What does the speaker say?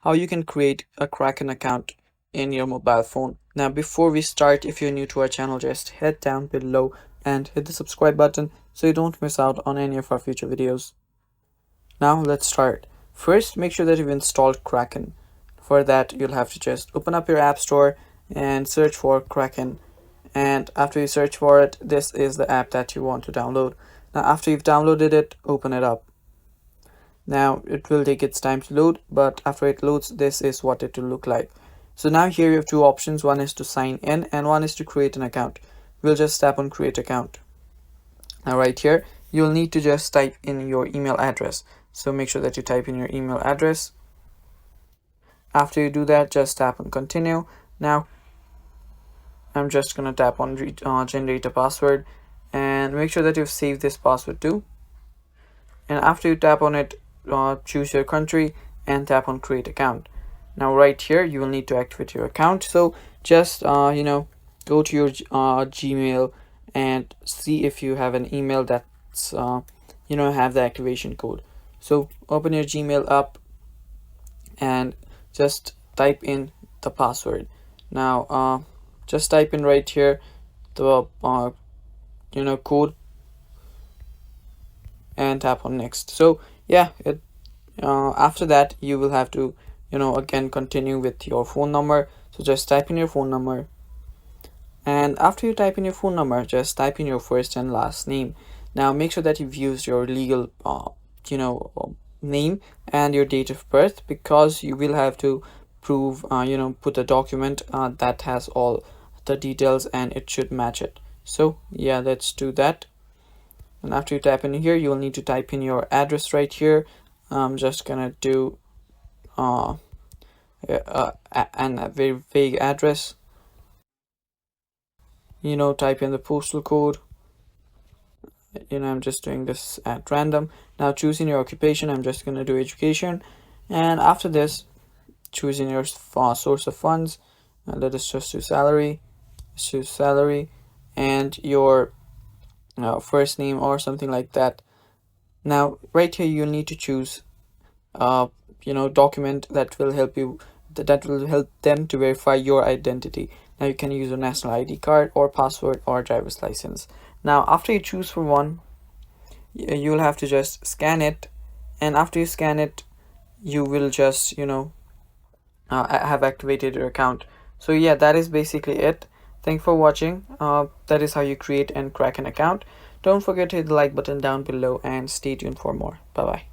how you can create a Kraken account in your mobile phone. Now, before we start, if you're new to our channel, just head down below and hit the subscribe button so you don't miss out on any of our future videos. Now, let's start. First, make sure that you've installed Kraken. For that, you'll have to just open up your app store and search for Kraken. And after you search for it, this is the app that you want to download. Now, after you've downloaded it, open it up. Now it will take its time to load, but after it loads, this is what it will look like. So now here you have two options. One is to sign in and one is to create an account. We'll just tap on create account. Now right here, you'll need to just type in your email address. So make sure that you type in your email address. After you do that, just tap on continue. Now I'm just gonna tap on generate a password and make sure that you've saved this password too. And after you tap on it, choose your country and tap on create account. Now right here you will need to activate your account, so just go to your Gmail and see if you have an email that's have the activation code. So open your Gmail up and just type in the password. Now just type in right here the code and tap on next. So yeah, after that you will have to again continue with your phone number. So just type in your phone number, and after you type in your phone number, just type in your first and last name. Now make sure that you've used your legal name and your date of birth, because you will have to prove put a document that has all the details and it should match it. So yeah, let's do that. And after you type in here, you will need to type in your address right here. I'm just gonna do a very vague address. Type in the postal code. I'm just doing this at random. Now choosing your occupation, I'm just gonna do education. And after this, choosing your source of funds. Let us just do salary. Choose salary and your first name or something like that. Now right here you need to choose document that will help you, that will help them to verify your identity. Now you can use a national ID card or passport or driver's license. Now after you choose for one, you'll have to just scan it, and after you scan it, you will just have activated your account. So yeah, that is basically it. Thanks for watching. That is how you create and crack an account. Don't forget to hit the like button down below and stay tuned for more. Bye bye.